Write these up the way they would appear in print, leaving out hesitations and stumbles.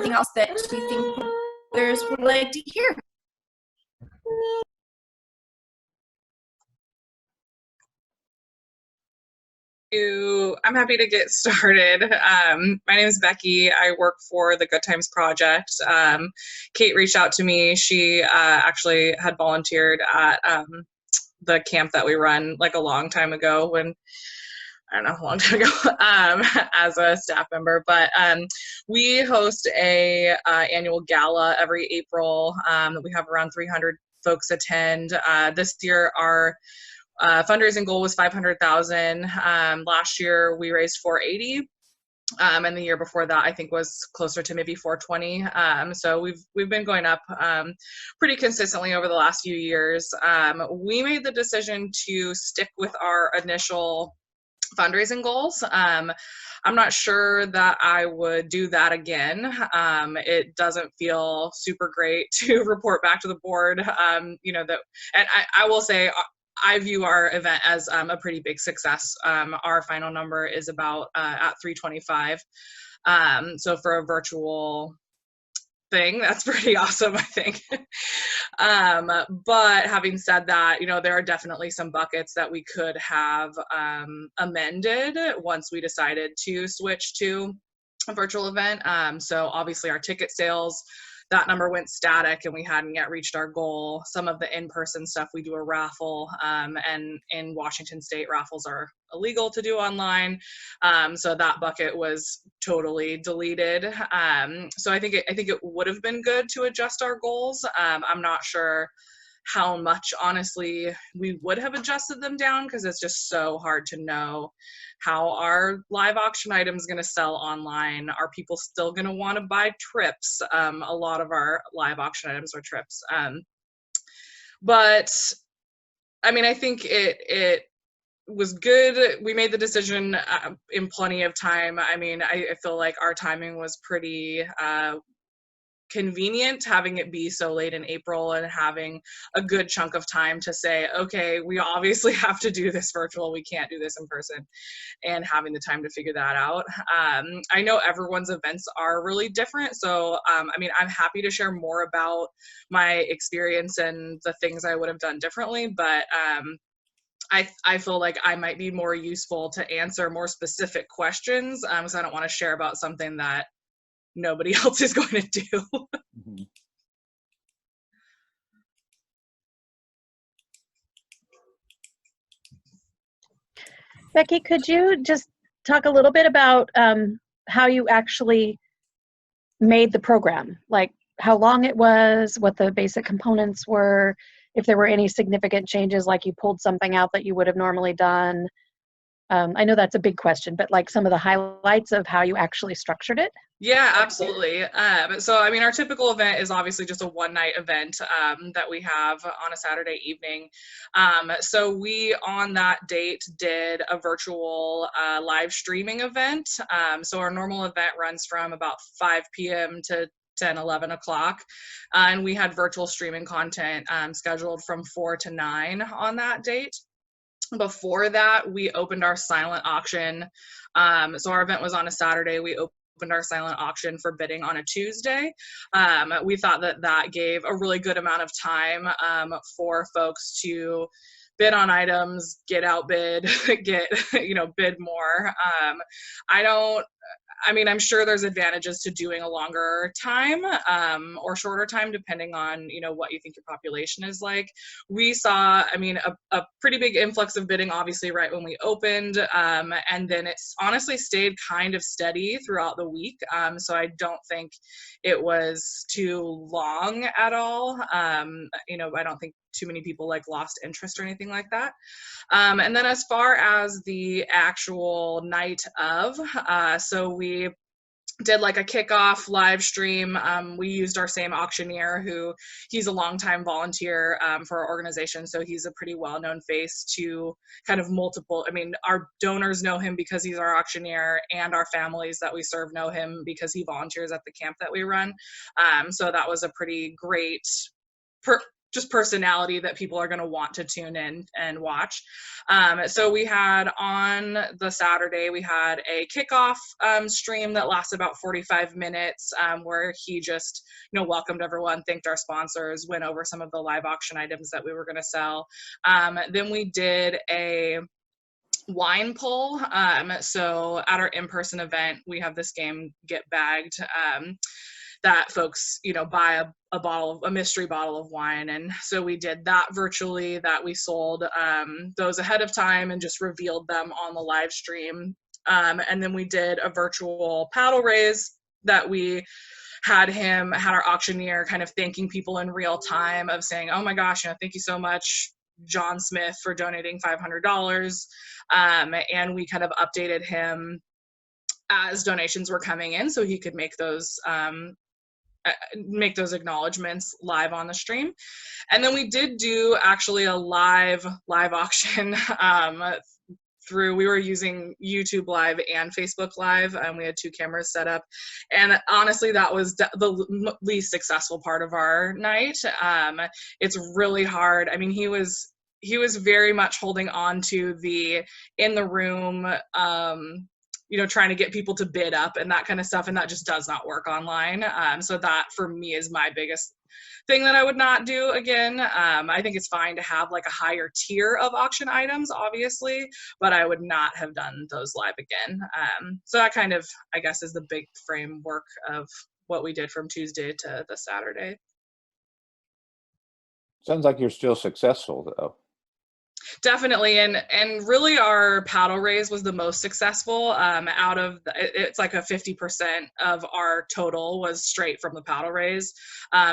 anything else that you think others would like to hear. I'm happy to get started. My name is Becky. I work for the Goodtimes project. Kate reached out to me. She actually had volunteered at the camp that we run like a long time ago when, I don't know, a long time ago as a staff member. But we host a annual gala every April that we have around 300 folks attend. This year, our fundraising goal was 500,000. Last year we raised 480. And the year before that, I think, was closer to maybe 420. So we've been going up pretty consistently over the last few years. We made the decision to stick with our initial fundraising goals. I'm not sure that I would do that again. It doesn't feel super great to report back to the board, you know, that, and I will say, I view our event as a pretty big success. Our final number is about at 325. So for a virtual thing, that's pretty awesome, I think. But having said that, you know, there are definitely some buckets that we could have amended once we decided to switch to a virtual event. So obviously our ticket sales, that number went static and we hadn't yet reached our goal. Some of the in-person stuff, we do a raffle, and in Washington State, raffles are illegal to do online. So that bucket was totally deleted. So I think it would have been good to adjust our goals. I'm not sure how much, honestly, we would have adjusted them down because it's just so hard to know how our live auction item is going to sell online. Are people still going to want to buy trips? A lot of our live auction items are trips. But I mean, I think it was good. We made the decision in plenty of time. I mean, I feel like our timing was pretty convenient, having it be so late in April and having a good chunk of time to say, okay, we obviously have to do this virtual, we can't do this in person, and having the time to figure that out. I know everyone's events are really different, so I mean, I'm happy to share more about my experience and the things I would have done differently, but I feel like I might be more useful to answer more specific questions, because I don't want to share about something that nobody else is going to do. Mm-hmm. Becky, could you just talk a little bit about how you actually made the program? Like how long it was, what the basic components were, if there were any significant changes, like you pulled something out that you would have normally done. I know that's a big question, but like some of the highlights of how you actually structured it? Yeah, absolutely. So, I mean, our typical event is obviously just a one-night event that we have on a Saturday evening. So we, on that date, did a virtual live streaming event. So our normal event runs from about 5 p.m. to 10, 11 o'clock. And we had virtual streaming content scheduled from 4 to 9 on that date. Before that, we opened our silent auction. So our event was on a Saturday. We opened our silent auction for bidding on a Tuesday. We thought that that gave a really good amount of time for folks to bid on items, get outbid, bid more. I mean, I'm sure there's advantages to doing a longer time or shorter time, depending on, what you think your population is like. We saw, I mean, a pretty big influx of bidding, obviously, right when we opened. And then it's honestly stayed kind of steady throughout the week. So I don't think it was too long at all. I don't think too many people lost interest or anything like that. And then as far as the actual night of, so we did a kickoff live stream. We used our same auctioneer he's a longtime volunteer for our organization. So he's a pretty well-known face to kind of multiple, I mean, our donors know him because he's our auctioneer, and our families that we serve know him because he volunteers at the camp that we run. So that was a pretty great just personality that people are going to want to tune in and watch. So we had on the Saturday, we had a kickoff stream that lasted about 45 minutes, where he just, welcomed everyone, thanked our sponsors, went over some of the live auction items that we were going to sell. Then we did a wine pull. So at our in-person event, we have this game, Get Bagged, that folks, buy a mystery bottle of wine. And so we did that virtually, that we sold those ahead of time and just revealed them on the live stream. And then we did a virtual paddle raise that we had our auctioneer kind of thanking people in real time, of saying, oh my gosh, thank you so much, John Smith, for donating $500. And we kind of updated him as donations were coming in, so he could make those acknowledgments live on the stream. And then we did do actually a live auction we were using YouTube Live and Facebook Live, and we had 2 cameras set up. And honestly, that was the least successful part of our night. It's really hard. I mean, he was very much holding on to the in the room, trying to get people to bid up and that kind of stuff, and that just does not work online. So that for me is my biggest thing that I would not do again. I think it's fine to have like a higher tier of auction items, obviously, but I would not have done those live again. So that kind of, I guess, is the big framework of what we did from Tuesday to the Saturday. Sounds like you're still successful, though. Definitely, and really our paddle raise was the most successful. It's like a 50% of our total was straight from the paddle raise.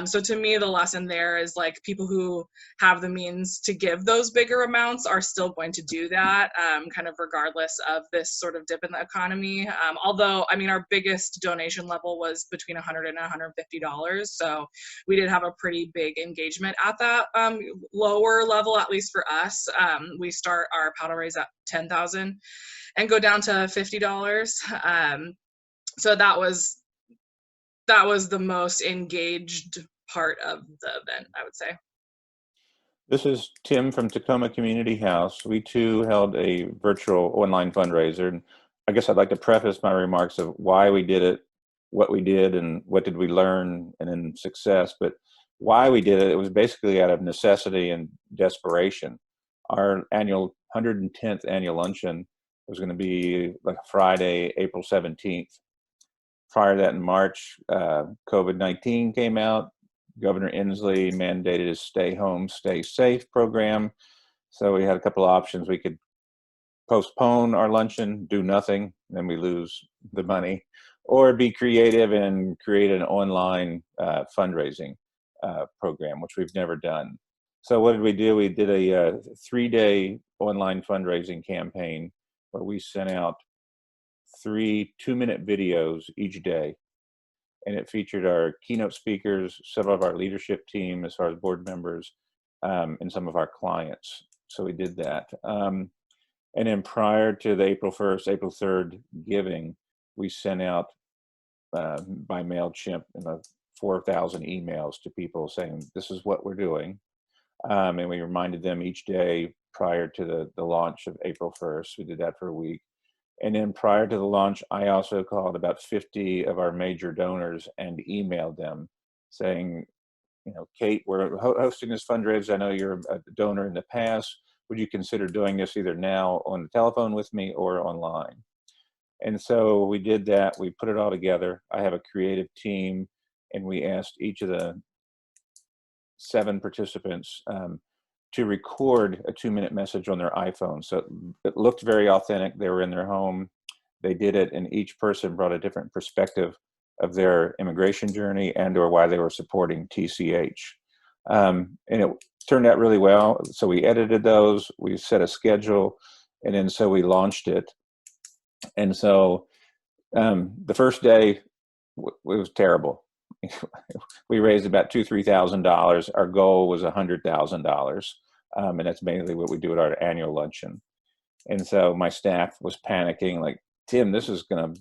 So to me, the lesson there is like people who have the means to give those bigger amounts are still going to do that, kind of regardless of this sort of dip in the economy. Although, I mean, our biggest donation level was between $100 and $150. So we did have a pretty big engagement at that lower level, at least for us. We start our paddle raise at $10,000 and go down to $50. So that was the most engaged part of the event, I would say. This is Tim from Tacoma Community House. We too held a virtual online fundraiser, and I guess I'd like to preface my remarks of why we did it, what we did, and what did we learn, and then success. But why we did it, it was basically out of necessity and desperation. Our 110th annual luncheon was going to be like Friday, April 17th. Prior to that, in March, COVID-19 came out. Governor Inslee mandated his stay home, stay safe program. So we had a couple of options. We could postpone our luncheon, do nothing, then we lose the money, or be creative and create an online fundraising program, which we've never done. So what did we do? We did a 3-day online fundraising campaign where we sent out 3 2-minute videos each day. And it featured our keynote speakers, some of our leadership team as far as board members, and some of our clients. So we did that. And then prior to the April 1st, April 3rd giving, we sent out by MailChimp 4,000 emails to people saying, this is what we're doing. And we reminded them each day prior to the launch of April 1st. We did that for a week. And then prior to the launch, I also called about 50 of our major donors and emailed them saying, Kate, we're hosting this fundraiser. I know you're a donor in the past. Would you consider doing this either now on the telephone with me or online? And so we did that. We put it all together. I have a creative team, and we asked each of the 7 participants to record a 2-minute message on their iPhone. So it looked very authentic. They were in their home. They did it, and each person brought a different perspective of their immigration journey and or why they were supporting TCH. And it turned out really well. So we edited those, we set a schedule, and then so we launched it. And so the first day, it was terrible. We raised about $2,000-3,000. Our goal was $100,000, and that's mainly what we do at our annual luncheon. And so my staff was panicking, like, Tim, this is gonna,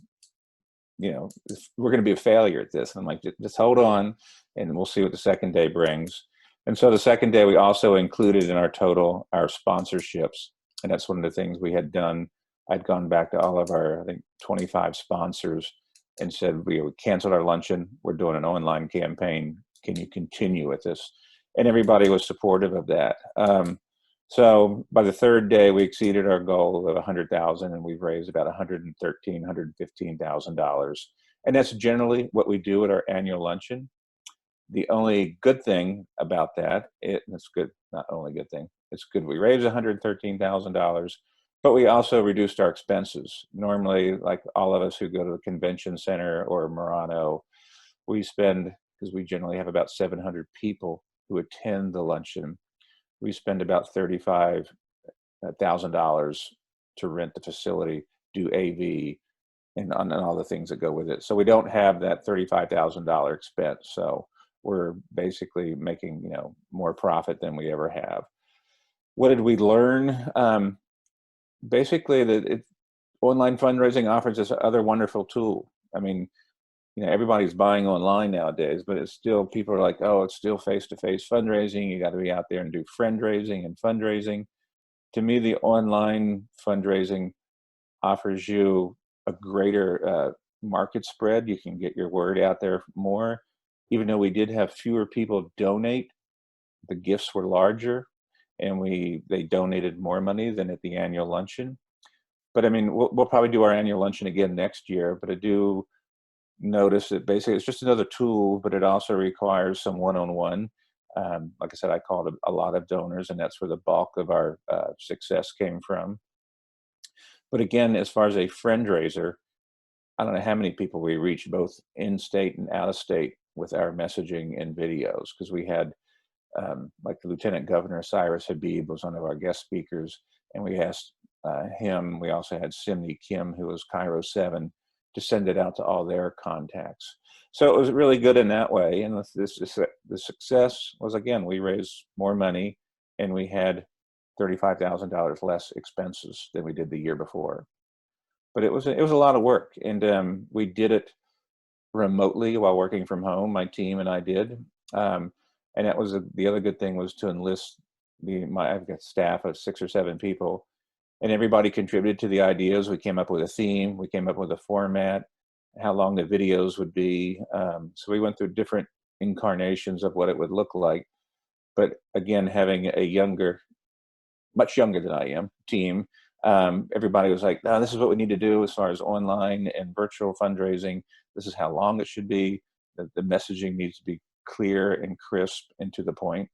we're gonna be a failure at this. And I'm like, just hold on, and we'll see what the second day brings. And so the second day, we also included in our total our sponsorships. And that's one of the things we had done. I'd gone back to all of our, I think, 25 sponsors and said, we canceled our luncheon. We're doing an online campaign. Can you continue with this? And everybody was supportive of that. So by the third day, we exceeded our goal of 100,000, and we've raised about $115,000. And that's generally what we do at our annual luncheon. The only good thing about that, it's good, not only good thing, it's good we raised $113,000, but we also reduced our expenses. Normally, like all of us who go to the convention center or Murano, we spend, because we generally have about 700 people who attend the luncheon, we spend about $35,000 to rent the facility, do AV, and all the things that go with it. So we don't have that $35,000 expense. So we're basically making, you know, more profit than we ever have. What did we learn? Basically, that online fundraising offers this other wonderful tool. I mean, you know, everybody's buying online nowadays, but it's still, people are like, oh, it's still face-to-face fundraising. You got to be out there and do friend raising and fundraising. To me, the online fundraising offers you a greater market spread. You can get your word out there more. Even though we did have fewer people donate, the gifts were larger, and they donated more money than at the annual luncheon. But I mean, we'll probably do our annual luncheon again next year, but I do notice that basically it's just another tool, but it also requires some one-on-one. Like I said, I called a lot of donors, and that's where the bulk of our success came from. But again, as far as a friend raiser, I don't know how many people we reached both in state and out of state with our messaging and videos, because we had like the Lieutenant Governor Cyrus Habib was one of our guest speakers, and we asked him. We also had Simney Kim, who was Cairo 7, to send it out to all their contacts. So it was really good in that way. And the success was, again, we raised more money, and we had $35,000 less expenses than we did the year before. But it was a lot of work, and we did it remotely while working from home. My team and I did, and that was the other good thing was to enlist I've got staff of 6 or 7 people, and everybody contributed to the ideas. We came up with a theme, we came up with a format, how long the videos would be. So we went through different incarnations of what it would look like. But again, having a much younger than I am, team, everybody was like, no, this is what we need to do as far as online and virtual fundraising. This is how long it should be. The messaging needs to be clear and crisp and to the point.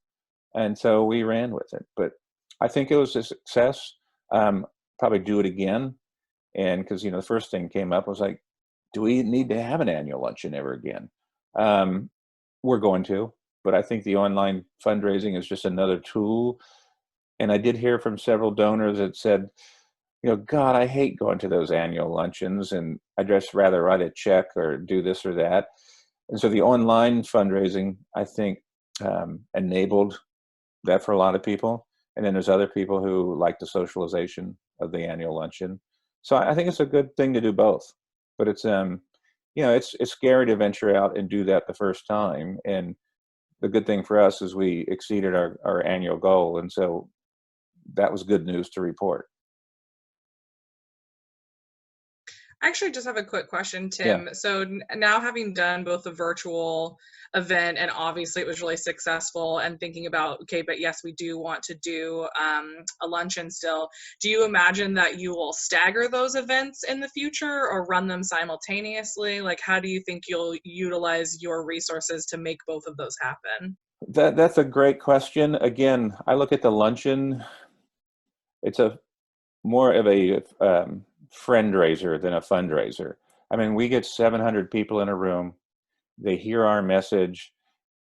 And so we ran with it. But I think it was a success. Probably do it again. And because, you know, the first thing came up was like, do we need to have an annual luncheon ever again? We're going to, but I think the online fundraising is just another tool. And I did hear from several donors that said, you know, God, I hate going to those annual luncheons, and I'd just rather write a check or do this or that. And so the online fundraising, I think, enabled that for a lot of people. And then there's other people who like the socialization of the annual luncheon. So I think it's a good thing to do both. But it's, you know, it's scary to venture out and do that the first time. And the good thing for us is we exceeded our annual goal. And so that was good news to report. I actually just have a quick question, Tim. Yeah. So now having done both the virtual event, and obviously it was really successful, and thinking about, okay, but yes, we do want to do a luncheon still. Do you imagine that you will stagger those events in the future or run them simultaneously? Like, how do you think you'll utilize your resources to make both of those happen? That's a great question. Again, I look at the luncheon, it's more of a friend raiser than a fundraiser. I mean, we get 700 people in a room, they hear our message,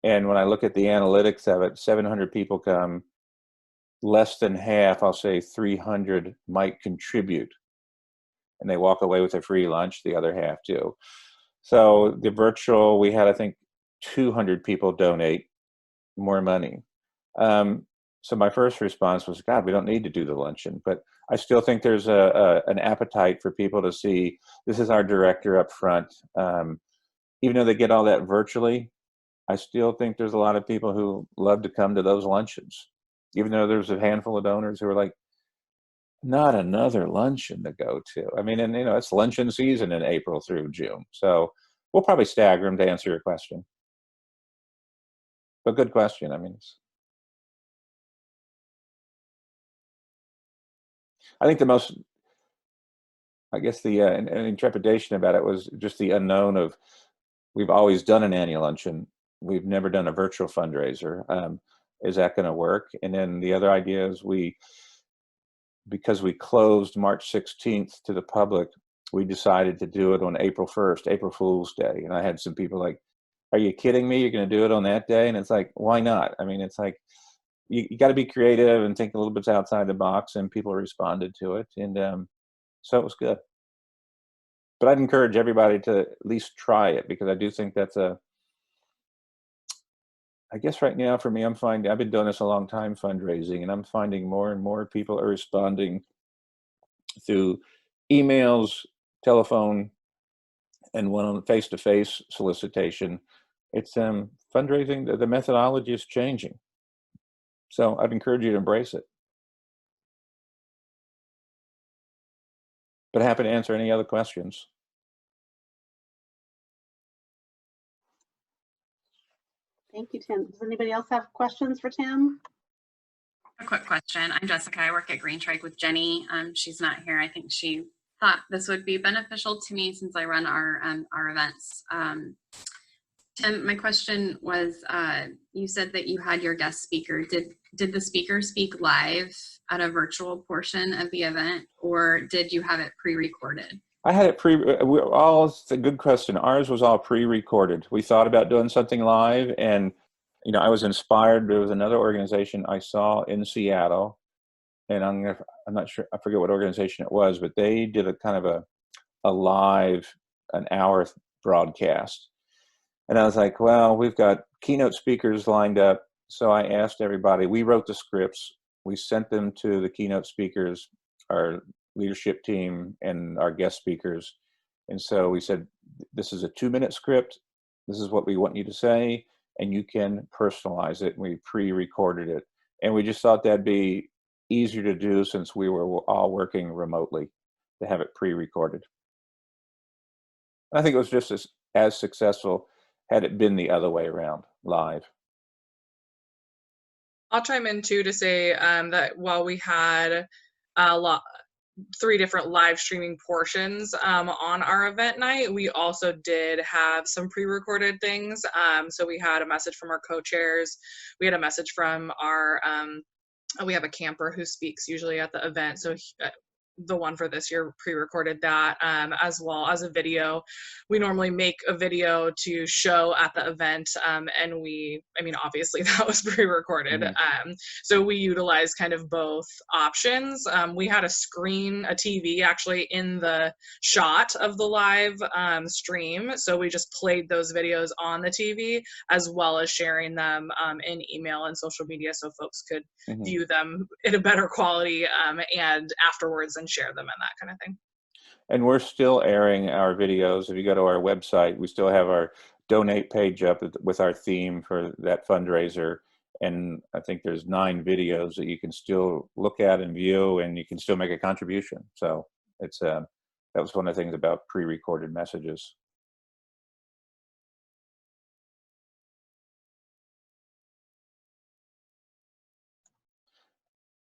and when I look at the analytics of it, 700 people come, less than half, I'll say 300 might contribute, and they walk away with a free lunch, the other half do. So the virtual, we had, I think, 200 people donate more money. So my first response was, God, we don't need to do the luncheon. But I still think there's an appetite for people to see, this is our director up front. Even though they get all that virtually, I still think there's a lot of people who love to come to those luncheons, even though there's a handful of donors who are like, not another luncheon to go to. I mean, and you know, it's luncheon season in April through June. So we'll probably stagger them to answer your question. But good question. I mean, I think the most, I guess the and trepidation about it was just the unknown of, we've always done an annual luncheon. We've never done a virtual fundraiser. Is that going to work? And then the other idea is because we closed March 16th to the public, we decided to do it on April 1st, April Fool's Day. And I had some people like, are you kidding me? You're going to do it on that day? And it's like, why not? I mean, it's like, you got to be creative and think a little bit outside the box, and people responded to it. And so it was good. But I'd encourage everybody to at least try it, because I do think that's I guess right now for me, I'm finding, I've been doing this a long time, fundraising, and I'm finding more and more people are responding through emails, telephone, and one on face-to-face solicitation. It's fundraising, the methodology is changing. So I'd encourage you to embrace it. But happy to answer any other questions. Thank you, Tim. Does anybody else have questions for Tim? A quick question. I'm Jessica. I work at Green Trike with Jenny. She's not here. I think she thought this would be beneficial to me since I run our events. Tim, my question was, you said that you had your guest speaker. Did the speaker speak live at a virtual portion of the event, or did you have it pre-recorded? I had it it's a good question. Ours was all pre-recorded. We thought about doing something live, and you know, I was inspired. There was another organization I saw in Seattle, and I'm not sure, I forget what organization it was, but they did a kind of a live, an hour broadcast. And I was like, well, we've got keynote speakers lined up. So I asked everybody, we wrote the scripts, we sent them to the keynote speakers, our leadership team, and our guest speakers. And so we said, this is a 2-minute script. This is what we want you to say, and you can personalize it. And we pre-recorded it. And we just thought that'd be easier to do since we were all working remotely, to have it pre-recorded. I think it was just as successful had it been the other way around, live. I'll chime in too to say that while we had 3 different live streaming portions on our event night, we also did have some pre-recorded things. So we had a message from our co-chairs. We had a message from our, we have a camper who speaks usually at the event. So the one for this year pre-recorded that, as well as a video. We normally make a video to show at the event, and I mean, obviously that was pre-recorded. Mm-hmm. So we utilized kind of both options. We had a TV actually in the shot of the live stream. So we just played those videos on the TV, as well as sharing them in email and social media, so folks could Mm-hmm. view them in a better quality and afterwards and share them and that kind of thing. And we're still airing our videos. If you go to our website, we still have our donate page up with our theme for that fundraiser. And I think there's 9 videos that you can still look at and view, and you can still make a contribution. So it's that was one of the things about pre-recorded messages.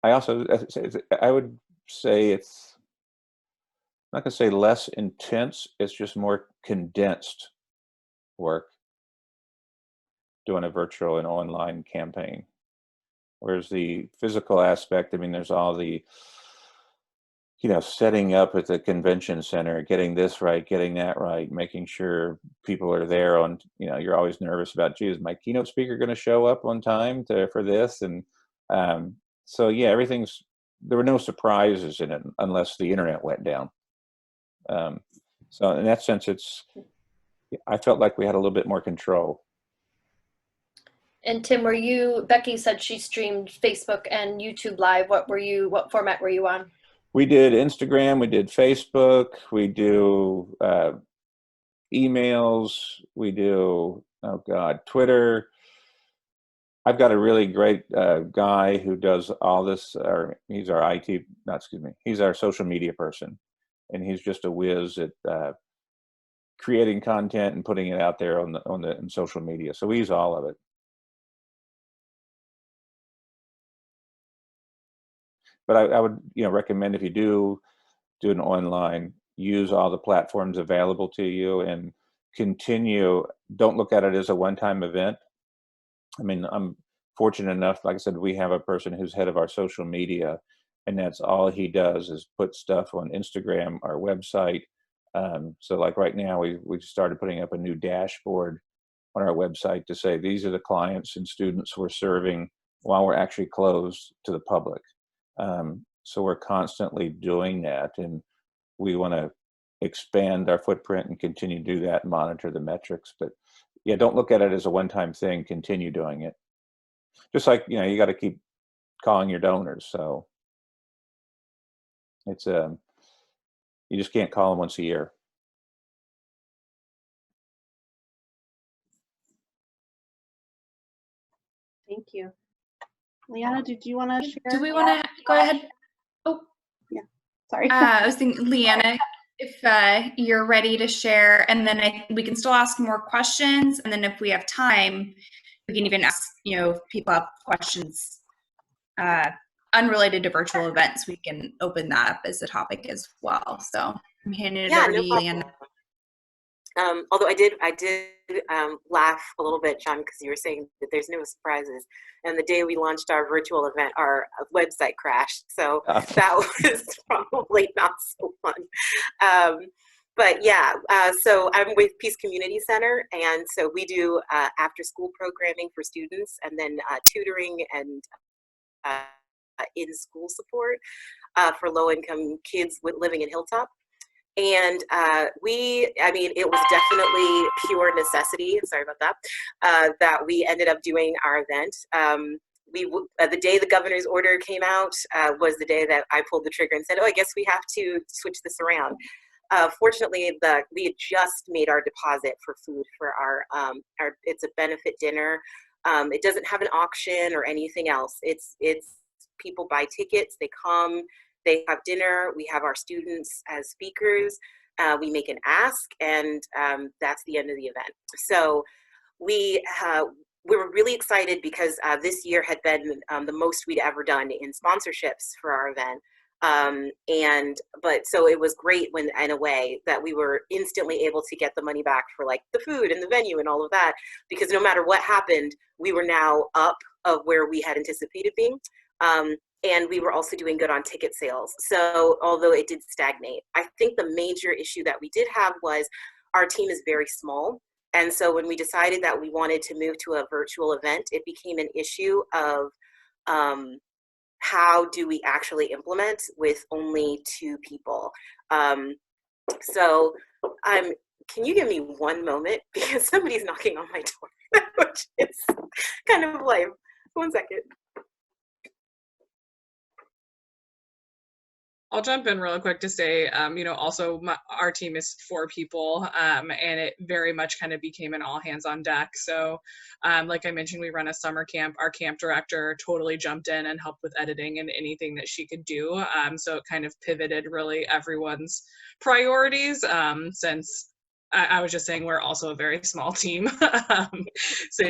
I would say it's, I'm not going to say less intense, it's just more condensed work doing a virtual and online campaign. Whereas the physical aspect, I mean, there's all the, you know, setting up at the convention center, getting this right, getting that right, making sure people are there on, you know, you're always nervous about, gee, is my keynote speaker going to show up on time for this? And so, yeah, there were no surprises in it unless the internet went down. So in that sense, I felt like we had a little bit more control. And Tim, Becky said she streamed Facebook and YouTube Live. What format were you on? We did Instagram, we did Facebook, we do emails, we do oh God, Twitter. I've got a really great guy who does all this, or he's our he's our social media person. And he's just a whiz at creating content and putting it out there on social media. So we use all of it. But I would recommend, if you do an online, use all the platforms available to you and continue. Don't look at it as a one-time event. I mean, I'm fortunate enough, like I said, we have a person who's head of our social media, and that's all he does is put stuff on Instagram, our website. So like right now, we started putting up a new dashboard on our website to say, these are the clients and students we're serving while we're actually closed to the public. So we're constantly doing that, and we want to expand our footprint and continue to do that and monitor the metrics. But yeah, don't look at it as a one-time thing. Continue doing it. Just like, you got to keep calling your donors. So it's you just can't call them once a year. Thank you. Lianna, did you want to share? Do we want to go ahead? Oh, yeah. Sorry. I was thinking, Lianna, if you're ready to share, and then we can still ask more questions, and then if we have time, we can even ask, if people have questions unrelated to virtual events, we can open that up as a topic as well. So I'm handing it over to you, Lianna. Although I did laugh a little bit, John, because you were saying that there's no surprises. And the day we launched our virtual event, our website crashed. So that was probably not so fun. But yeah, so I'm with Peace Community Center. And so we do after school programming for students, and then tutoring and in-school support for low-income kids living in Hilltop. And it was definitely pure necessity, sorry about that, that we ended up doing our event. The day the governor's order came out was the day that I pulled the trigger and said, I guess we have to switch this around. Fortunately, we had just made our deposit for food for our it's a benefit dinner. It doesn't have an auction or anything else. It's people buy tickets, they come, they have dinner, we have our students as speakers, we make an ask, and that's the end of the event. So we were really excited because this year had been the most we'd ever done in sponsorships for our event. So it was great when, in a way, that we were instantly able to get the money back for like the food and the venue and all of that, because no matter what happened, we were now up of where we had anticipated being. And we were also doing good on ticket sales. So although it did stagnate, I think the major issue that we did have was our team is very small. And so when we decided that we wanted to move to a virtual event, it became an issue of how do we actually implement with only 2 people. Can you give me one moment, because somebody's knocking on my door, which is kind of like, 1 second. I'll jump in real quick to say, also our team is 4 people, and it very much kind of became an all hands on deck. So like I mentioned, we run a summer camp. Our camp director totally jumped in and helped with editing and anything that she could do. So it kind of pivoted really everyone's priorities, since I was just saying we're also a very small team. So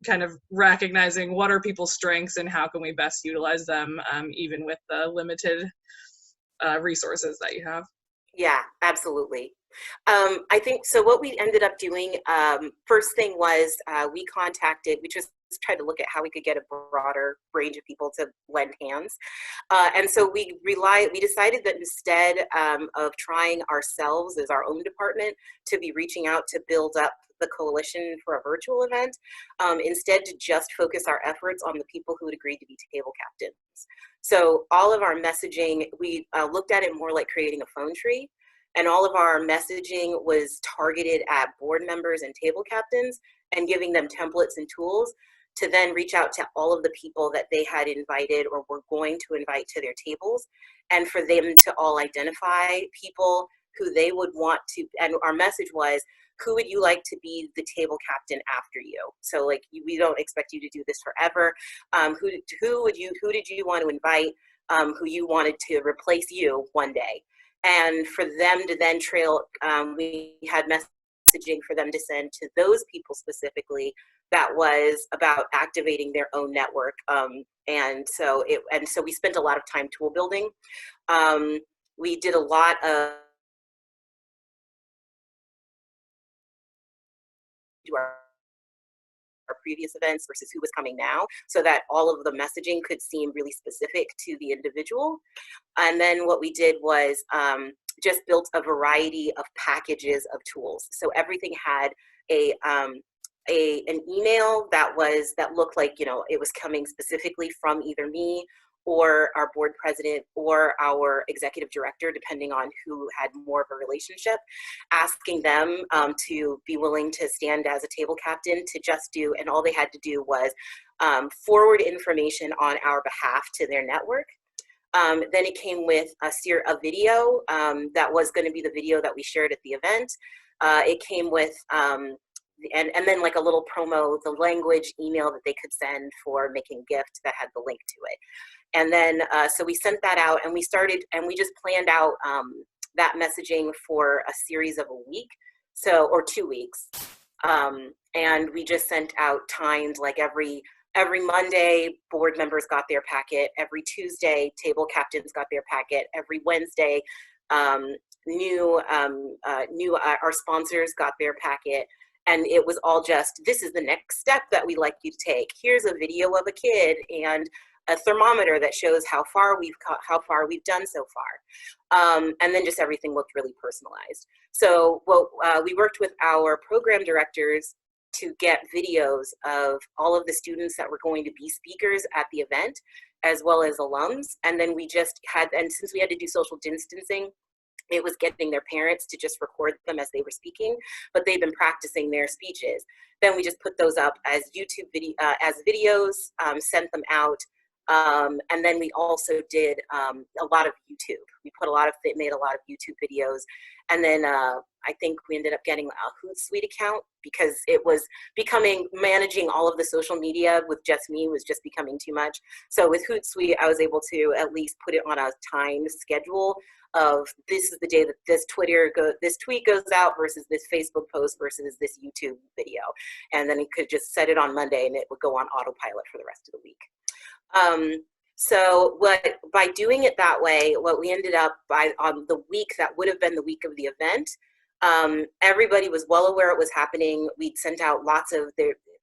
kind of recognizing what are people's strengths and how can we best utilize them, even with the limited resources that you have. Yeah, absolutely. I think so. What we ended up doing, first thing was we just tried to look at how we could get a broader range of people to lend hands. And so we decided that instead of trying ourselves as our own department to be reaching out to build up the coalition for a virtual event, instead to just focus our efforts on the people who had agreed to be table captains. So all of our messaging, we looked at it more like creating a phone tree, and all of our messaging was targeted at board members and table captains and giving them templates and tools to then reach out to all of the people that they had invited or were going to invite to their tables, and for them to all identify people who they would want to, and our message was, who would you like to be the table captain after you? So like, we don't expect you to do this forever. Who did you want to invite, who you wanted to replace you one day? And for them to then trail, we had messaging for them to send to those people specifically that was about activating their own network. And so we spent a lot of time tool building. We did a lot of our previous events versus who was coming now, so that all of the messaging could seem really specific to the individual. And then what we did was just built a variety of packages of tools. So everything had an email that looked like, you know, it was coming specifically from either me or our board president or our executive director, depending on who had more of a relationship, asking them to be willing to stand as a table captain to just do, and all they had to do was forward information on our behalf to their network. Then it came with a video that was going to be the video that we shared at the event. It came with and then like a little promo, the language email that they could send for making a gift that had the link to it. And then, so we sent that out, and we just planned out that messaging for a series of a week, or 2 weeks. And we just sent out timed, like every Monday, board members got their packet. Every Tuesday, table captains got their packet. Every Wednesday, our sponsors got their packet. And it was all just, this is the next step that we'd like you to take. Here's a video of a kid and a thermometer that shows how far we've done so far. And then just everything looked really personalized. So we worked with our program directors to get videos of all of the students that were going to be speakers at the event, as well as alums. And then and since we had to do social distancing, it was getting their parents to just record them as they were speaking, but they've been practicing their speeches. Then we just put those up as videos, sent them out. And then we also did a lot of YouTube. We made a lot of YouTube videos. And then I think we ended up getting a Hootsuite account because it was managing all of the social media with just me was just becoming too much. So with Hootsuite, I was able to at least put it on a time schedule of this is the day that this tweet goes out versus this Facebook post versus this YouTube video. And then it could just set it on Monday and it would go on autopilot for the rest of the week. So by doing it that way, what we ended up on the week that would have been the week of the event, everybody was well aware it was happening. We'd sent out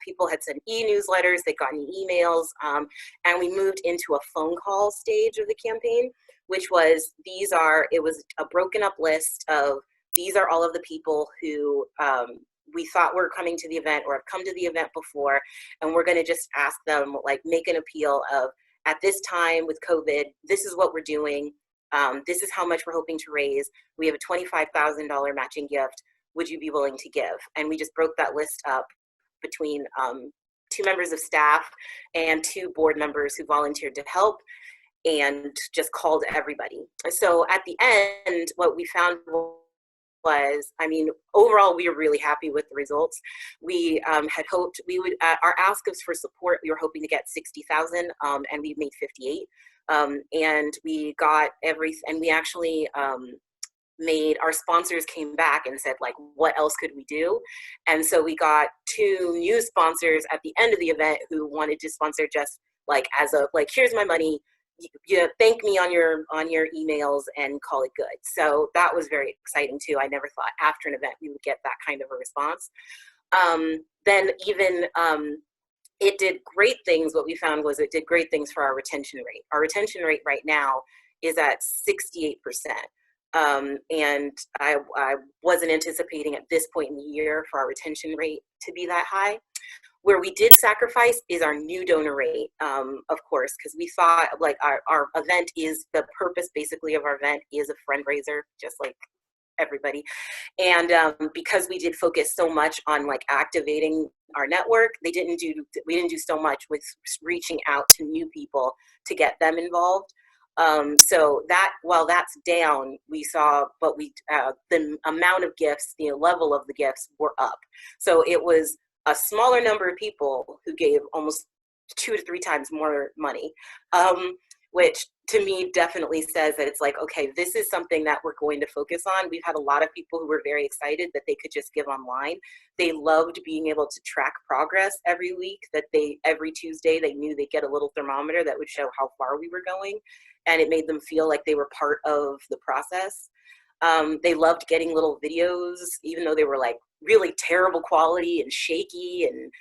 people had sent e-newsletters, they'd gotten emails, and we moved into a phone call stage of the campaign, which was, it was a broken up list of, these are all of the people who we thought were coming to the event or have come to the event before, and we're gonna just ask them, like, make an appeal of, at this time with COVID, this is what we're doing. This is how much we're hoping to raise. We have a $25,000 matching gift. Would you be willing to give? And we just broke that list up between 2 members of staff and 2 board members who volunteered to help, and just called everybody. So at the end, what we found was, I mean, overall, we were really happy with the results. We had hoped we would, our ask for support, we were hoping to get 60,000, and we made 58. And we got and we actually our sponsors came back and said, like, what else could we do? And so we got 2 new sponsors at the end of the event who wanted to sponsor just like as a, like, here's my money, you thank me on your emails and call it good. So that was very exciting too. I never thought after an event we would get that kind of a response. Then even it did great things. What we found was it did great things for our retention rate. Our retention rate right now is at 68%. And I wasn't anticipating at this point in the year for our retention rate to be that high. Where we did sacrifice is our new donor rate, of course, because we thought, like, our event is, the purpose basically of our event is a fundraiser, just like everybody. And because we did focus so much on, like, activating our network, we didn't do so much with reaching out to new people to get them involved. So that, while that's down, we saw, but the amount of gifts, the level of the gifts were up. So it was a smaller number of people who gave almost 2 to 3 times more money, which to me definitely says that it's like, okay, this is something that we're going to focus on. We've had a lot of people who were very excited that they could just give online. They loved being able to track progress every week, that every Tuesday they knew they'd get a little thermometer that would show how far we were going. And it made them feel like they were part of the process. They loved getting little videos, even though they were like really terrible quality and shaky and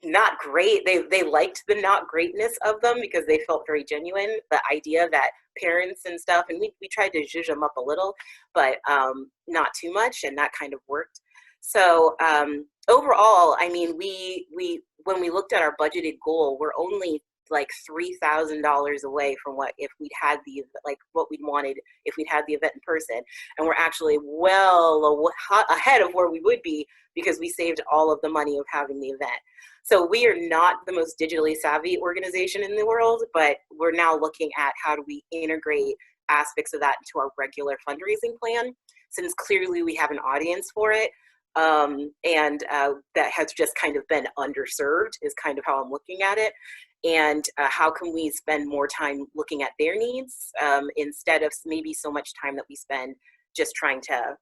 not great. They liked the not greatness of them because they felt very genuine. The idea that parents and stuff, and we tried to zhuzh them up a little, but not too much, and that kind of worked. So overall, I mean, when we looked at our budgeted goal, we're only like $3,000 away from what we'd wanted if we'd had the event in person, and we're actually well ahead of where we would be because we saved all of the money of having the event. So we are not the most digitally savvy organization in the world, but we're now looking at how do we integrate aspects of that into our regular fundraising plan, since clearly we have an audience for it. That has just kind of been underserved is kind of how I'm looking at it. And how can we spend more time looking at their needs instead of maybe so much time that we spend just trying to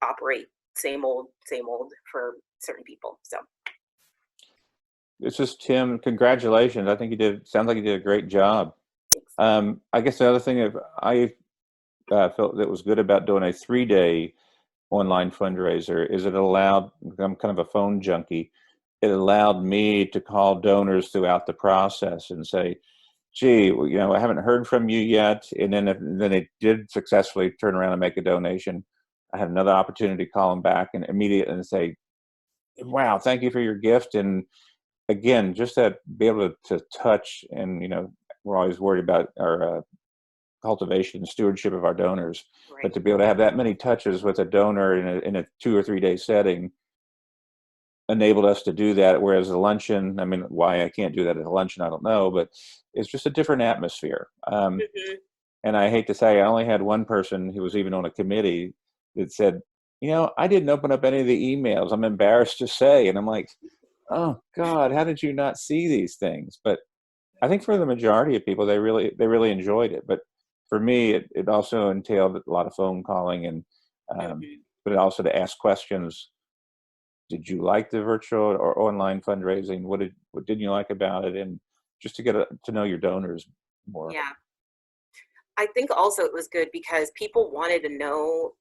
operate same old for certain people. So this is Tim. Congratulations. I think sounds like you did a great job. I guess the other thing I felt that was good about doing a 3-day online fundraiser is it allowed, I'm kind of a phone junkie, it allowed me to call donors throughout the process and say, gee, well, you know, I haven't heard from you yet. And then they did successfully turn around and make a donation. I had another opportunity to call them back and immediately say, wow, thank you for your gift. And again, just to be able to touch, and, you know, we're always worried about our cultivation and stewardship of our donors, right. But to be able to have that many touches with a donor in a 2 or 3 day setting enabled us to do that. Whereas a luncheon, I mean, why I can't do that at a luncheon, I don't know, but it's just a different atmosphere. And I hate to say, I only had one person who was even on a committee that said, you know, I didn't open up any of the emails. I'm embarrassed to say. And I'm like, oh God, how did you not see these things? But I think for the majority of people, they really enjoyed it. But for me, it also entailed a lot of phone calling and, but also to ask questions. Did you like the virtual or online fundraising? What didn't you like about it? And just to get to know your donors more. Yeah. I think also it was good because people wanted to know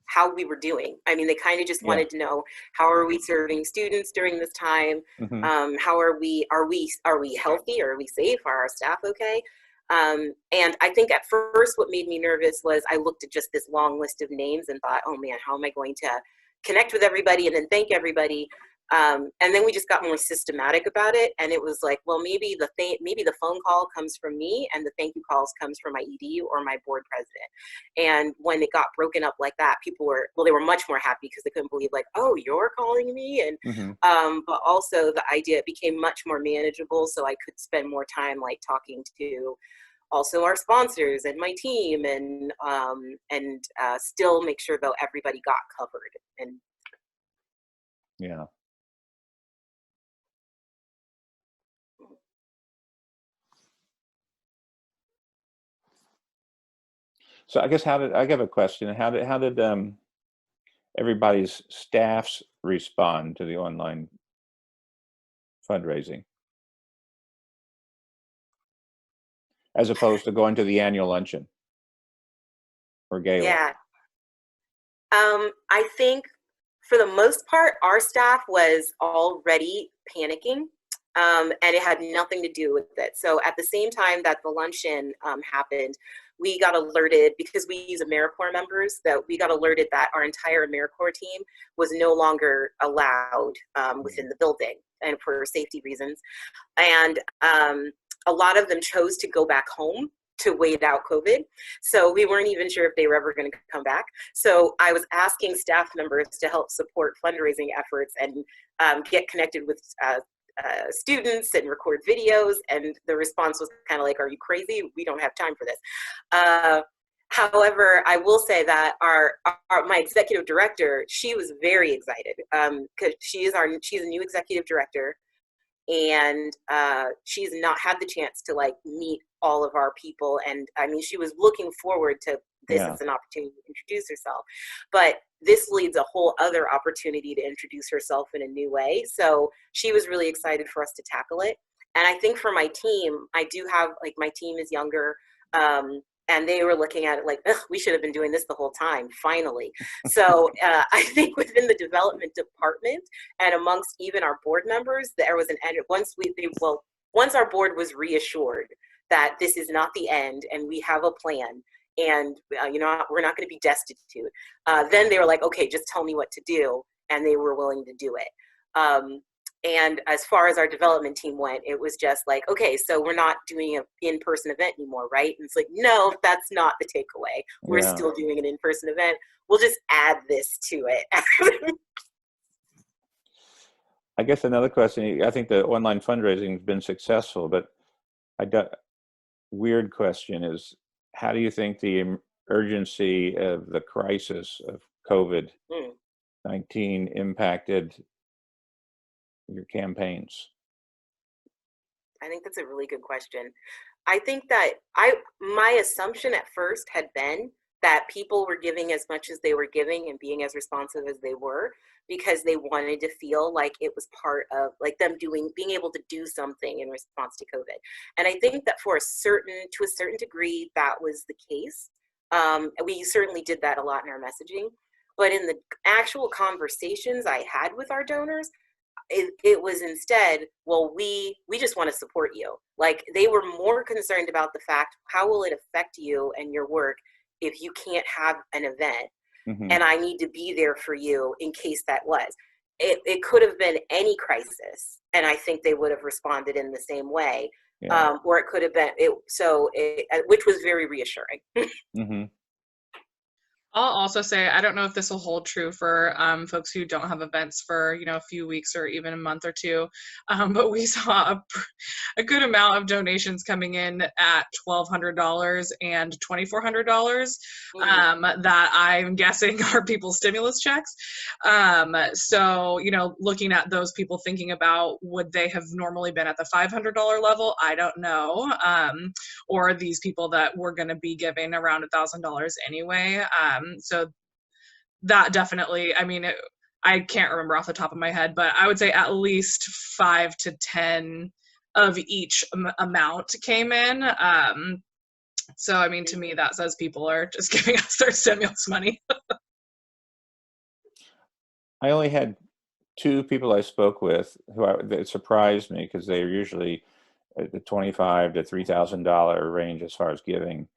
how we were doing. I mean, they kind of just wanted to know, how are we serving students during this time? How are we healthy? Are we safe? Are our staff okay? And I think at first what made me nervous was I looked at just this long list of names and thought, oh man, how am I going to connect with everybody and then thank everybody? And then we just got more systematic about it, and it was like, well, maybe the phone call comes from me and the thank you calls comes from my ED or my board president. And when it got broken up like that, people they were much more happy because they couldn't believe, like, oh, you're calling me. And but also the idea became much more manageable, so I could spend more time like talking to also our sponsors and my team, and still make sure though everybody got covered. And yeah. So I guess I have a question. How did everybody's staffs respond to the online fundraising, as opposed to going to the annual luncheon or gala? Yeah. I think for the most part, our staff was already panicking, and it had nothing to do with it. So at the same time that the luncheon happened, we got alerted, because we use AmeriCorps members, that we got alerted that our entire AmeriCorps team was no longer allowed within the building, and for safety reasons. And a lot of them chose to go back home to wait out COVID. So we weren't even sure if they were ever going to come back. So I was asking staff members to help support fundraising efforts and get connected with students and record videos. And the response was kind of like, are you crazy? We don't have time for this. However, I will say that my executive director, she was very excited because she's a new executive director, and she's not had the chance to like meet all of our people. And I mean, she was looking forward to this as an opportunity to introduce herself, but this leads a whole other opportunity to introduce herself in a new way. So she was really excited for us to tackle it. And I think for my team, I do have, like, my team is younger, and they were looking at it like, we should have been doing this the whole time, finally. So I think within the development department and amongst even our board members, there was once our board was reassured that this is not the end and we have a plan, and you know, we're not going to be destitute, then they were like, okay, just tell me what to do, and they were willing to do it. And as far as our development team went, it was just like, okay, so we're not doing an in-person event anymore, right? And it's like, no, that's not the takeaway. We're still doing an in-person event. We'll just add this to it. I guess another question, I think the online fundraising has been successful, but I got a weird question is, how do you think the urgency of the crisis of COVID-19 impacted your campaigns? I think that's a really good question. I think that my assumption at first had been that people were giving as much as they were giving and being as responsive as they were because they wanted to feel like it was part of like them being able to do something in response to COVID. And I think that to a certain degree, that was the case. We certainly did that a lot in our messaging, but in the actual conversations I had with our donors, it was instead, well, we just want to support you. Like, they were more concerned about the fact, how will it affect you and your work if you can't have an event? And I need to be there for you in case that was. It could have been any crisis, and I think they would have responded in the same way. Or it could have been, which was very reassuring. I'll also say, I don't know if this will hold true for folks who don't have events for, you know, a few weeks or even a month or two, but we saw a good amount of donations coming in at $1,200 and $2,400 that I'm guessing are people's stimulus checks. So, you know, looking at those people, thinking about, would they have normally been at the $500 level? I don't know. Or these people that were going to be giving around $1,000 anyway. So that definitely, I mean, I can't remember off the top of my head, but I would say at least 5 to 10 of each amount came in. So, I mean, to me, that says people are just giving us their stimulus money. I only had 2 people I spoke with that surprised me because they are usually at the $25,000 to $3,000 range as far as giving.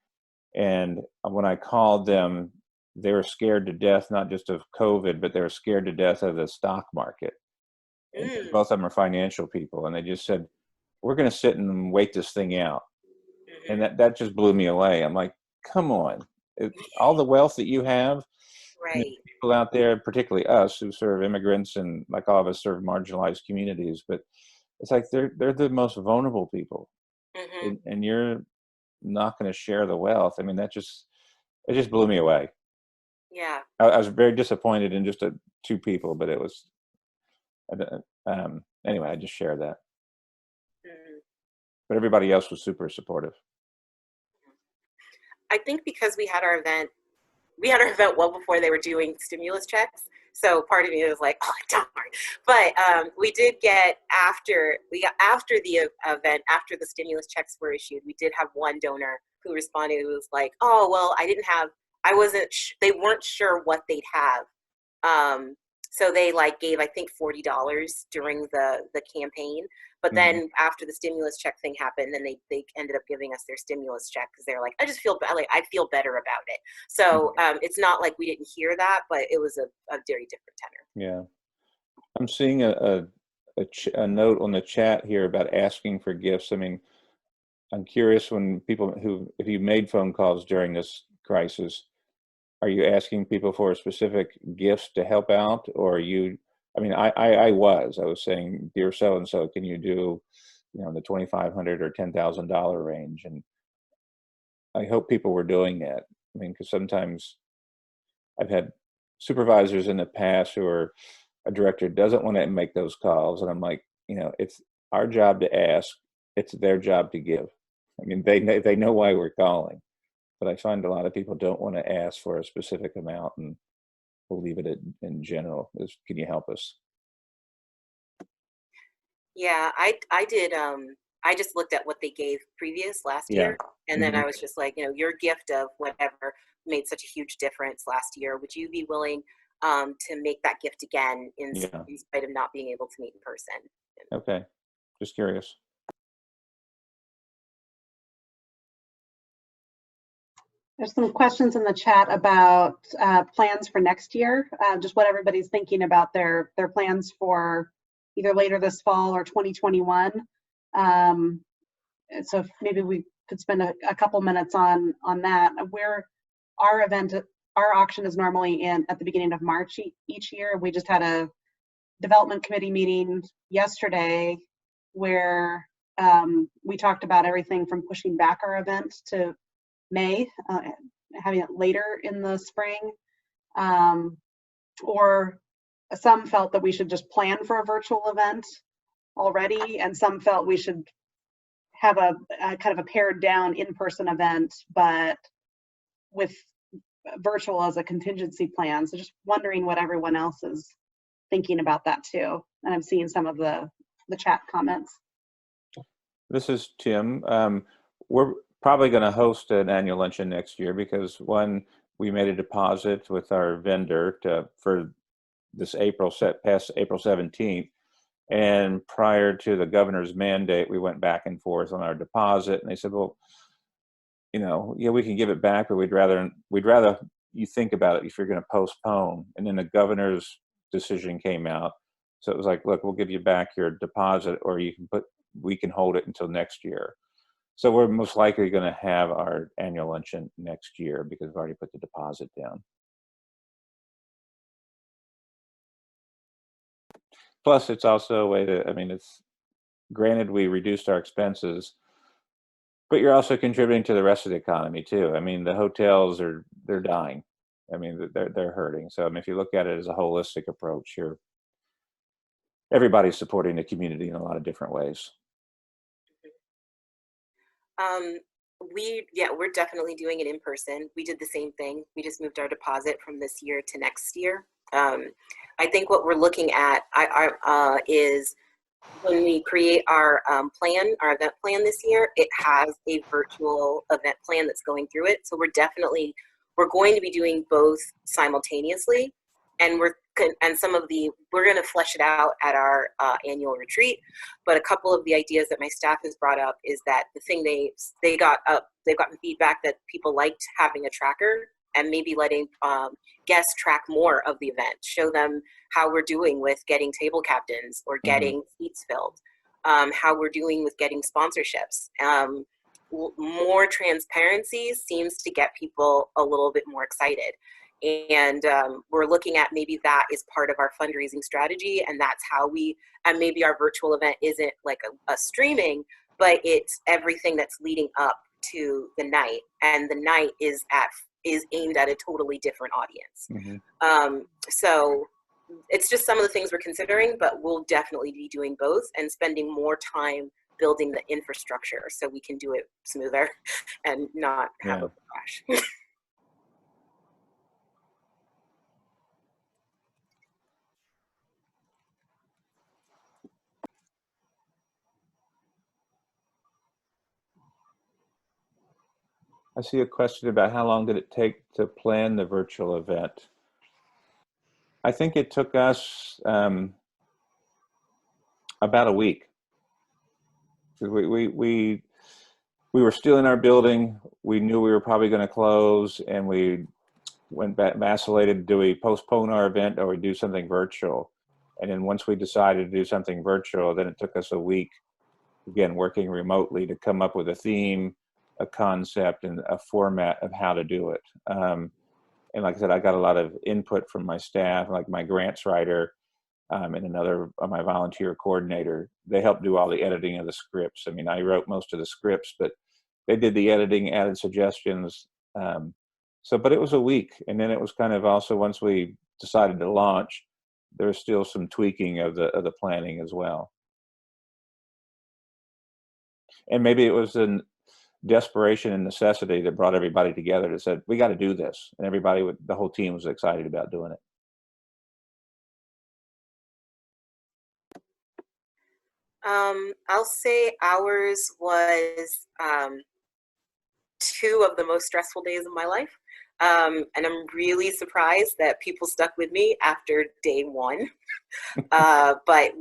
And when I called them, they were scared to death, not just of COVID, but they were scared to death of the stock market. Both of them are financial people, and they just said, we're going to sit and wait this thing out. And that just blew me away. I'm like, come on, all the wealth that you have, people out there, particularly us who serve immigrants and like all of us serve marginalized communities, but it's like they're the most vulnerable people, and you're not going to share the wealth. I mean, it just blew me away. Yeah, I was very disappointed in just 2 people, but it was anyway. I just shared that. But everybody else was super supportive. I think because we had our event well before they were doing stimulus checks. So part of me was like, oh, darn. But we did get after the event, after the stimulus checks were issued, we did have one donor who responded, who was like, oh, well, they weren't sure what they'd have. So they like gave, I think, $40 during the campaign. But then after the stimulus check thing happened, then they ended up giving us their stimulus check because they're like, I feel better about it. So it's not like we didn't hear that, but it was a very different tenor. Yeah. I'm seeing a note on the chat here about asking for gifts. I mean, I'm curious if you made phone calls during this crisis, are you asking people for specific gifts to help out, or are you I mean, I was saying, dear so-and-so, can you do, you know, the $2,500 or $10,000 range? And I hope people were doing that. I mean, because sometimes I've had supervisors in the past who are, a director doesn't want to make those calls. And I'm like, you know, it's our job to ask, it's their job to give. I mean, they know why we're calling, but I find a lot of people don't want to ask for a specific amount, and we'll leave it in general. Can you help us? Yeah, I did. I just looked at what they gave last Yeah. year, and then I was just like, you know, your gift of whatever made such a huge difference last year. Would you be willing to make that gift again in spite of not being able to meet in person? Okay, just curious. There's some questions in the chat about plans for next year, just what everybody's thinking about their plans for either later this fall or 2021. So maybe we could spend a couple minutes on that. Where our auction is normally at the beginning of March each year. We just had a development committee meeting yesterday where we talked about everything from pushing back our event to May, having it later in the spring, or some felt that we should just plan for a virtual event already, and some felt we should have a kind of a pared down in-person event, but with virtual as a contingency plan. So just wondering what everyone else is thinking about that too. And I'm seeing some of the chat comments. This is Tim. We're probably going to host an annual luncheon next year because, one, we made a deposit with our vendor for this past April 17th. And prior to the governor's mandate, we went back and forth on our deposit, and they said, well, you know, yeah, we can give it back, but we'd rather you think about it if you're going to postpone. And then the governor's decision came out. So it was like, look, we'll give you back your deposit, or we can hold it until next year. So we're most likely going to have our annual luncheon next year because we've already put the deposit down. Plus, it's also a way to, I mean, it's granted we reduced our expenses, but you're also contributing to the rest of the economy too. I mean, the hotels they're dying. I mean, they're hurting. So I mean, if you look at it as a holistic approach, everybody's supporting the community in a lot of different ways. We're definitely doing it in person. We did the same thing. We just moved our deposit from this year to next year. I think what we're looking at is when we create our event plan this year, it has a virtual event plan that's going through it. So we're going to be doing both simultaneously, and we're going to flesh it out at our annual retreat. But a couple of the ideas that my staff has brought up is that the thing they've gotten feedback that people liked having a tracker, and maybe letting guests track more of the event, show them how we're doing with getting table captains or getting seats filled, how we're doing with getting sponsorships. More transparency seems to get people a little bit more excited. And we're looking at maybe that is part of our fundraising strategy, and that's how and maybe our virtual event isn't like a streaming, but it's everything that's leading up to the night, and the night is aimed at a totally different audience. So it's just some of the things we're considering, but we'll definitely be doing both and spending more time building the infrastructure so we can do it smoother and not have a crash. I see a question about how long did it take to plan the virtual event. I think it took us about a week. We were still in our building. We knew we were probably going to close, and we went back, vacillated. Do we postpone our event or we do something virtual? And then once we decided to do something virtual, then it took us a week, again, working remotely, to come up with a theme, a concept, and a format of how to do it. And like I said, I got a lot of input from my staff. Like my grants writer and another, my volunteer coordinator. They helped do all the editing of the scripts. I mean, I wrote most of the scripts, but they did the editing, added suggestions. But it was a week, and then it was kind of also, once we decided to launch, there was still some tweaking of the planning as well. And maybe it was in desperation and necessity that brought everybody together that said, we got to do this. And the whole team was excited about doing it. I'll say ours was 2 of the most stressful days of my life. And I'm really surprised that people stuck with me after day 1. But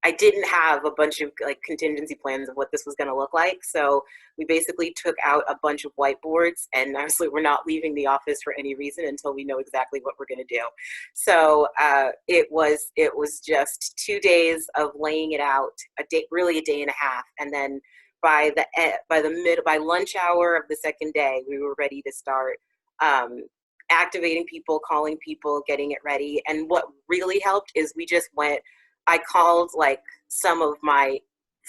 I didn't have a bunch of like contingency plans of what this was going to look like. So we basically took out a bunch of whiteboards, and honestly, we're not leaving the office for any reason until we know exactly what we're going to do. So it was just 2 days of laying it out, really a day and a half. And then by lunch hour of the second day, we were ready to start activating people, calling people, getting it ready. And what really helped is I called like some of my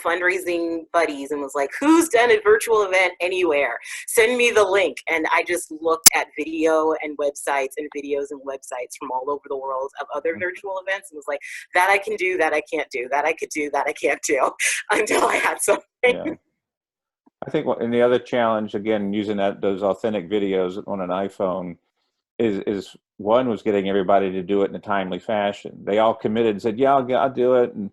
fundraising buddies and was like, who's done a virtual event anywhere? Send me the link. And I just looked at video and websites and videos and websites from all over the world of other virtual events and was like, that I can do, that I can't do, that I could do, that I can't do, until I had something. Yeah. I think, and the other challenge, again, using those authentic videos on an iPhone, is one was getting everybody to do it in a timely fashion. They all committed and said, yeah, I'll do it. And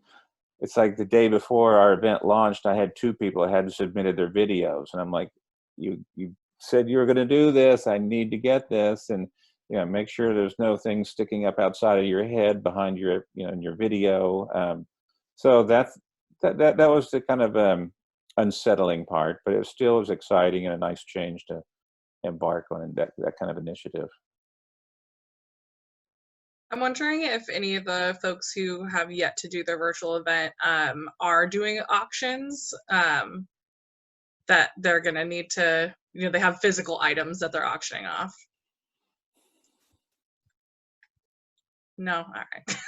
it's like the day before our event launched, I had 2 people that hadn't submitted their videos. And I'm like, you said you were going to do this. I need to get this. And, make sure there's no things sticking up outside of your head behind your, in your video. So that was the kind of unsettling part, but it still was exciting and a nice change to embark on that kind of initiative. I'm wondering if any of the folks who have yet to do their virtual event are doing auctions that they're going to need to, they have physical items that they're auctioning off. No? All right.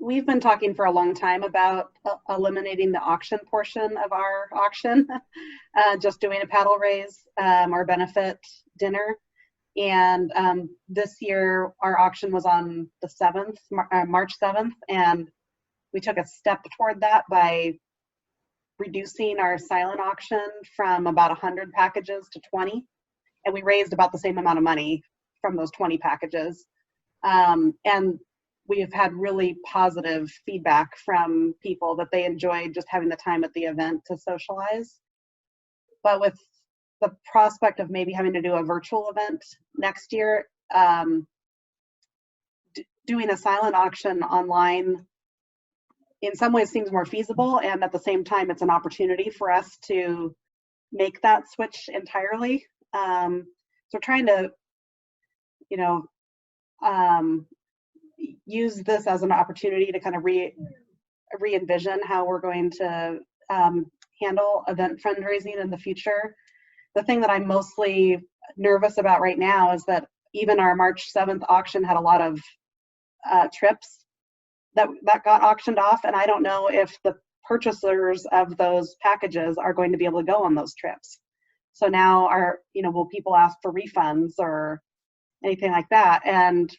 We've been talking for a long time about eliminating the auction portion of our auction, just doing a paddle raise or benefit dinner. And this year, our auction was on the 7th, March 7th, and we took a step toward that by reducing our silent auction from about 100 packages to 20, and we raised about the same amount of money from those 20 packages. And we have had really positive feedback from people that they enjoyed just having the time at the event to socialize. But with the prospect of maybe having to do a virtual event next year, doing a silent auction online in some ways seems more feasible, and at the same time it's an opportunity for us to make that switch entirely. So trying to use this as an opportunity to kind of re-envision how we're going to handle event fundraising in the future. The thing that I'm mostly nervous about right now is that even our March 7th auction had a lot of trips that got auctioned off, and I don't know if the purchasers of those packages are going to be able to go on those trips. So now will people ask for refunds or anything like that? And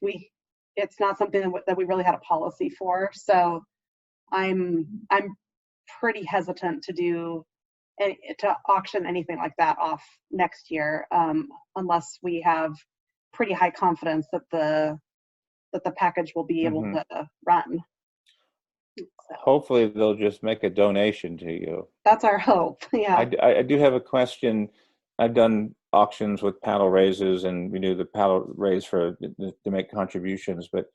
it's not something that we really had a policy for. So I'm pretty hesitant to auction anything like that off next year, unless we have pretty high confidence that the package will be able to run. So. Hopefully they'll just make a donation to you. That's our hope. Yeah. I do have a question. I've done auctions with paddle raises, and we do the paddle raise to make contributions. But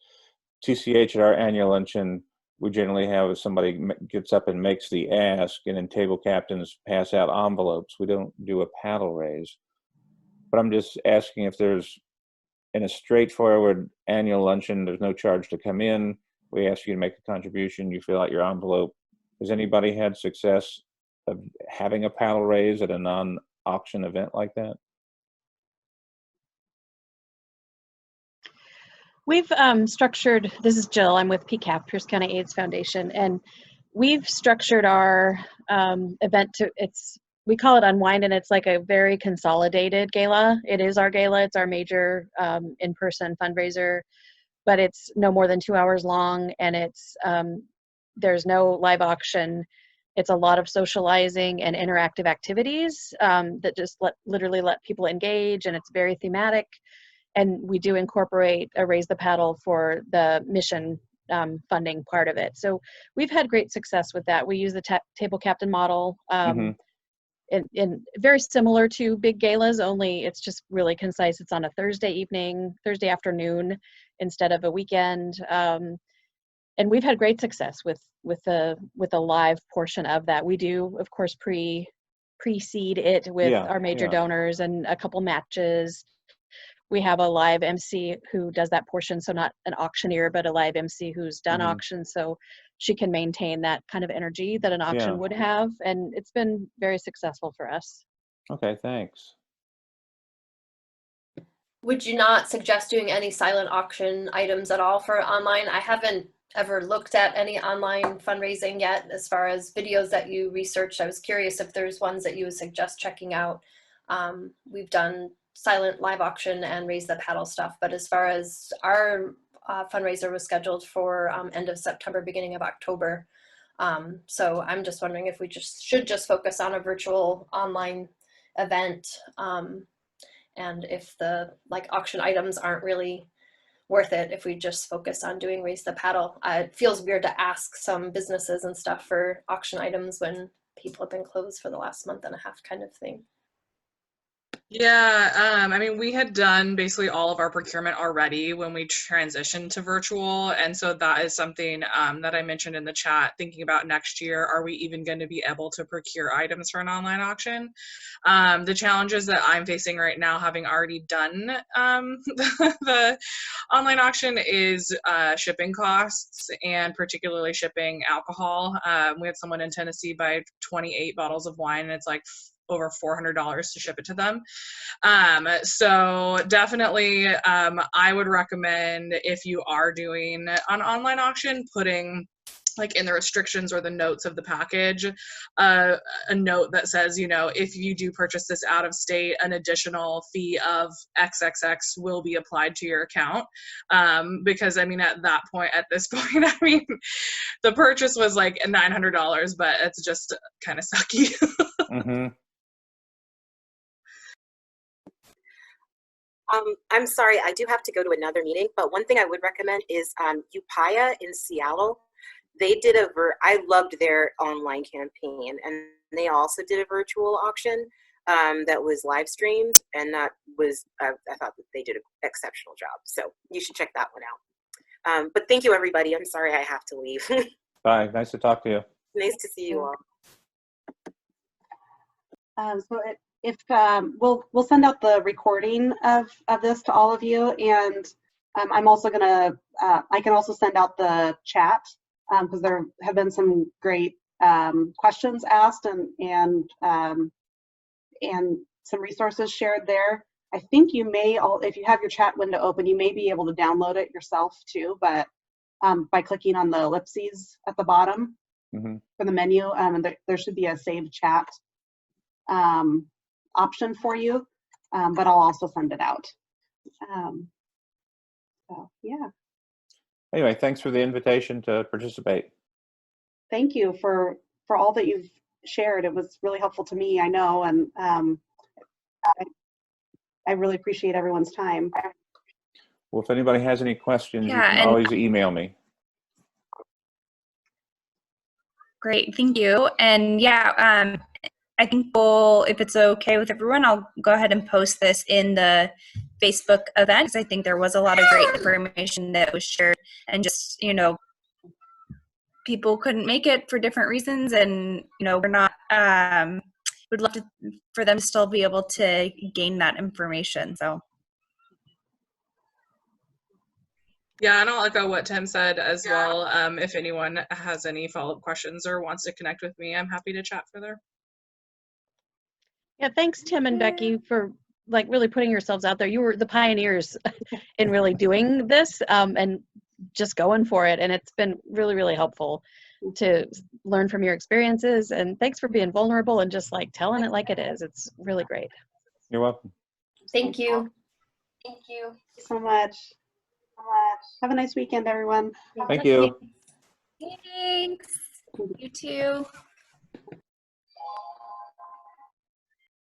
TCH at our annual luncheon, we generally have somebody gets up and makes the ask, and then table captains pass out envelopes. We don't do a paddle raise. But I'm just asking if there's, in a straightforward annual luncheon, there's no charge to come in. We ask you to make a contribution. You fill out your envelope. Has anybody had success of having a paddle raise at a non-auction event like that? We've structured, this is Jill, I'm with PCAP, Pierce County AIDS Foundation, and we've structured our event to, we call it Unwind, and it's like a very consolidated gala. It is our gala, it's our major in-person fundraiser, but it's no more than 2 hours long, and it's there's no live auction. It's a lot of socializing and interactive activities that just literally let people engage, and it's very thematic. And we do incorporate a Raise the Paddle for the mission funding part of it. So we've had great success with that. We use the table captain model, in very similar to big galas, only it's just really concise. It's on a Thursday evening, Thursday afternoon instead of a weekend. And we've had great success with the live portion of that. We do, of course, pre-seed it with our major donors and a couple matches. We have a live MC who does that portion, so not an auctioneer, but a live MC who's done auctions, so she can maintain that kind of energy that an auction would have, and it's been very successful for us. Okay, thanks. Would you not suggest doing any silent auction items at all for online? I haven't ever looked at any online fundraising yet. As far as videos that you researched, I was curious if there's ones that you would suggest checking out. We've done silent live auction and Raise the Paddle stuff, but as far as our fundraiser was scheduled for end of September, beginning of October. So I'm just wondering if we should just focus on a virtual online event, and if the auction items aren't really worth it, if we just focus on doing Raise the Paddle. It feels weird to ask some businesses and stuff for auction items when people have been closed for the last month and a half, kind of thing. Yeah, I mean, we had done basically all of our procurement already when we transitioned to virtual. And so that is something that I mentioned in the chat, thinking about next year, are we even going to be able to procure items for an online auction? The challenges that I'm facing right now, having already done the online auction, is shipping costs, and particularly shipping alcohol. We had someone in Tennessee buy 28 bottles of wine, and it's like over $400 to ship it to them. So definitely, I would recommend, if you are doing an online auction, putting in the restrictions or the notes of the package, a note that says, if you do purchase this out of state, an additional fee of XXX will be applied to your account. Because I mean, at this point, I mean, the purchase was like $900, but it's just kind of sucky. I'm sorry, I do have to go to another meeting, but one thing I would recommend is Upaya in Seattle. They did I loved their online campaign, and they also did a virtual auction that was live streamed, and that was, I thought that they did an exceptional job. So you should check that one out. But thank you, everybody. I'm sorry I have to leave. Bye, nice to talk to you. Nice to see you all. So if we'll send out the recording of this to all of you, and I'm also gonna I can also send out the chat because there have been some great questions asked and some resources shared there. I think you may if you have your chat window open, you may be able to download it yourself too, but by clicking on the ellipses at the bottom for the menu, and there should be a save chat option for you, but I'll also send it out. So yeah. Anyway, thanks for the invitation to participate. Thank you for all that you've shared. It was really helpful to me, I know, and I really appreciate everyone's time. Well, if anybody has any questions, you Yeah, can always email me. Great, thank you. And yeah, I think if it's okay with everyone, I'll go ahead and post this in the Facebook event, because I think there was a lot of great information that was shared, and just, people couldn't make it for different reasons, and, we're not, would love for them to still be able to gain that information, so. Yeah, and I'll echo what Tim said as well. If anyone has any follow-up questions or wants to connect with me, I'm happy to chat further. Yeah, thanks, Tim and Becky, for like really putting yourselves out there. You were the pioneers in really doing this, and just going for it. And it's been really, really helpful to learn from your experiences. And thanks for being vulnerable and just like telling it like it is. It's really great. You're welcome. Thank you. Thank you so much. Have a nice weekend, everyone. Thank you. Thanks. You too.